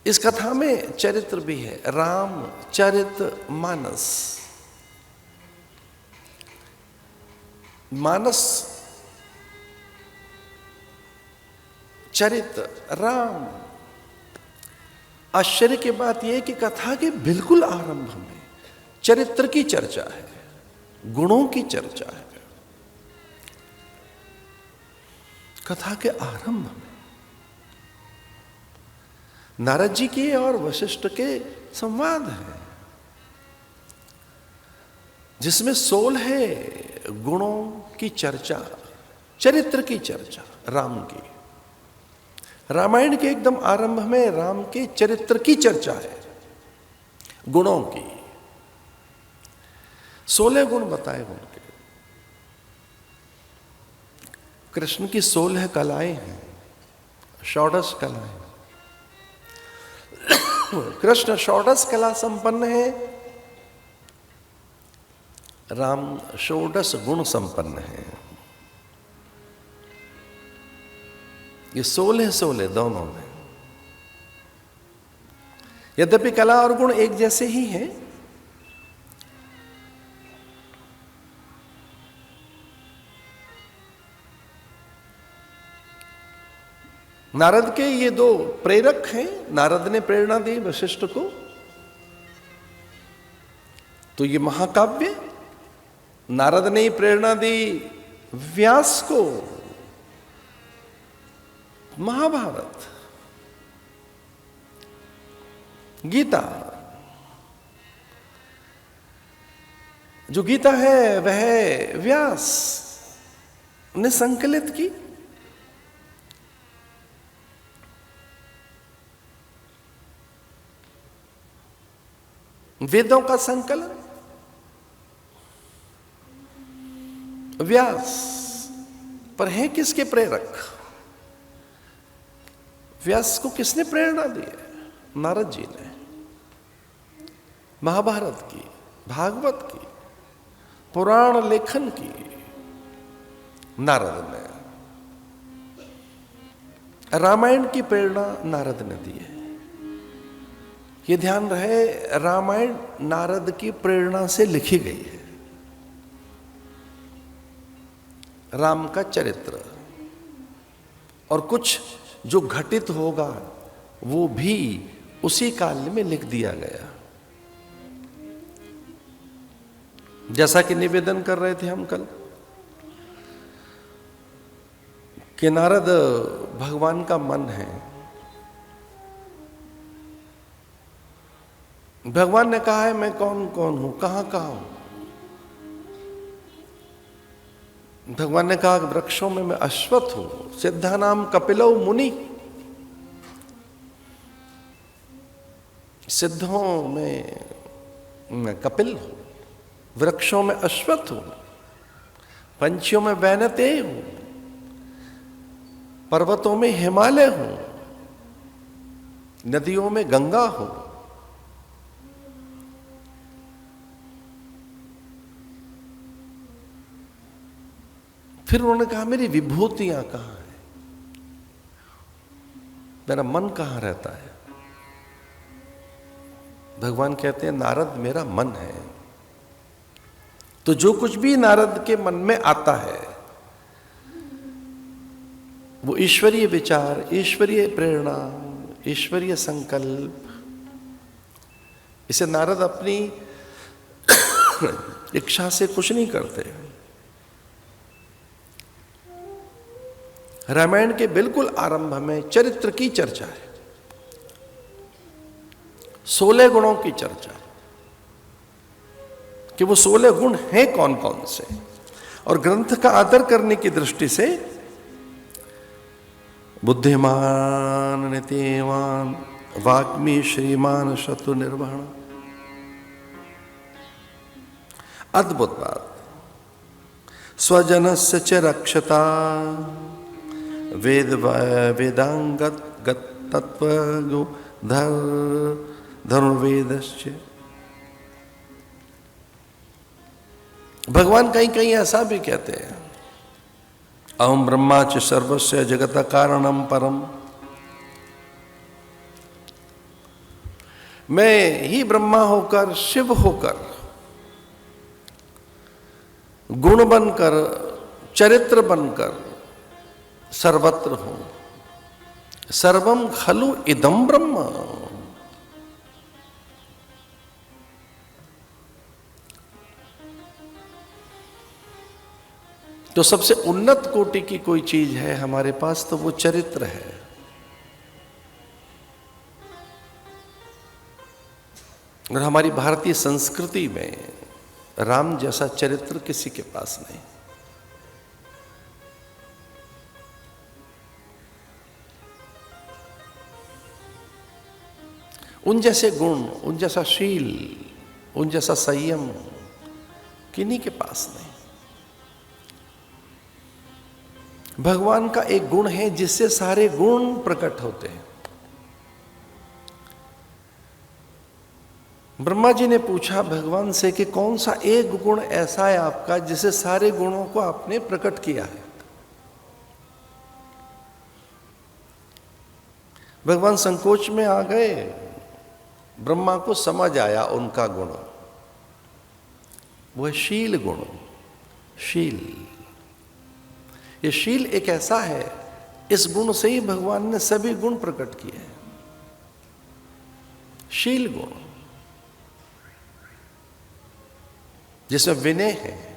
इस कथा में चरित्र भी है, राम चरित मानस। मानस चरित्र राम। आश्चर्य की बात यह कि कथा के बिल्कुल आरंभ में चरित्र की चर्चा है, गुणों की चर्चा है। कथा के आरंभ में नारद जी के और वशिष्ठ के संवाद है, जिसमें 16 गुणों की चर्चा, चरित्र की चर्चा राम की। रामायण के एकदम आरंभ में राम के चरित्र की चर्चा है, गुणों की। 16 गुण बताए उनके। कृष्ण की 16 कलाएं हैं, षोडश कलाएं। कृष्ण षोडश कला संपन्न है, राम षोडश गुण संपन्न है। ये 16 दोनों में। यद्यपि कला और गुण एक जैसे ही हैं, नारद के ये 2 प्रेरक हैं। नारद ने प्रेरणा दी वशिष्ठ को, तो ये महाकाव्य। नारद ने प्रेरणा दी व्यास को, महाभारत। गीता, जो गीता है वह व्यास ने संकलित की। वेदों का संकलन व्यास। पर हैं किसके प्रेरक? व्यास को किसने प्रेरणा दी है? नारद जी ने। महाभारत की, भागवत की, पुराण लेखन की नारद ने। रामायण की प्रेरणा नारद ने दी है। ये ध्यान रहे, रामायण नारद की प्रेरणा से लिखी गई है। राम का चरित्र और कुछ जो घटित होगा वो भी उसी काल में लिख दिया गया। जैसा कि निवेदन कर रहे थे हम कल कि नारद भगवान का मन है। भगवान ने कहा है मैं कौन कौन हूं, कहां कहां हूं। भगवान ने कहा वृक्षों में मैं अश्वत्थ हूं, सिद्धा नाम कपिलो मुनि। सिद्धों में मैं कपिल हूं, वृक्षों में अश्वत्थ हूं, पंछियों में वैनतेय हूं, पर्वतों में हिमालय हूं, नदियों में गंगा हूं। फिर उन्होंने कहा मेरी विभूतियां कहां हैं, मेरा मन कहां रहता है। भगवान कहते हैं नारद मेरा मन है। तो जो कुछ भी नारद के मन में आता है वो ईश्वरीय विचार, ईश्वरीय प्रेरणा, ईश्वरीय संकल्प। इसे नारद अपनी इच्छा से कुछ नहीं करते। रामायण के बिल्कुल आरंभ में चरित्र की चर्चा है, 16 गुणों की चर्चा कि वो 16 गुण हैं कौन कौन से। और ग्रंथ का आदर करने की दृष्टि से बुद्धिमान नीतिवान वाग्मी श्रीमान शत्रु निर्वहण। अद्भुत बात। स्वजनस्य च रक्षता वेद वेदांगत तत्व धनुर्वेदश्च। भगवान कहीं कहीं ऐसा भी कहते हैं अहम ब्रह्मा च सर्वस्य जगत कारणम परम। मैं ही ब्रह्मा होकर, शिव होकर, गुण बनकर, चरित्र बनकर सर्वत्र हूं। सर्वम खलु इदम ब्रह्म। तो सबसे उन्नत कोटि की कोई चीज है हमारे पास तो वो चरित्र है। और हमारी भारतीय संस्कृति में राम जैसा चरित्र किसी के पास नहीं। उन जैसे गुण, उन जैसा शील, उन जैसा संयम किन्हीं के पास नहीं। भगवान का एक गुण है जिससे सारे गुण प्रकट होते हैं। ब्रह्मा जी ने पूछा भगवान से कि कौन सा एक गुण ऐसा है आपका जिसे सारे गुणों को आपने प्रकट किया है। भगवान संकोच में आ गए। ब्रह्मा को समझ आया उनका गुण, वो है शील गुण। शील, ये शील एक ऐसा है, इस गुण से ही भगवान ने सभी गुण प्रकट किए हैं। शील गुण जिसमें विनय है,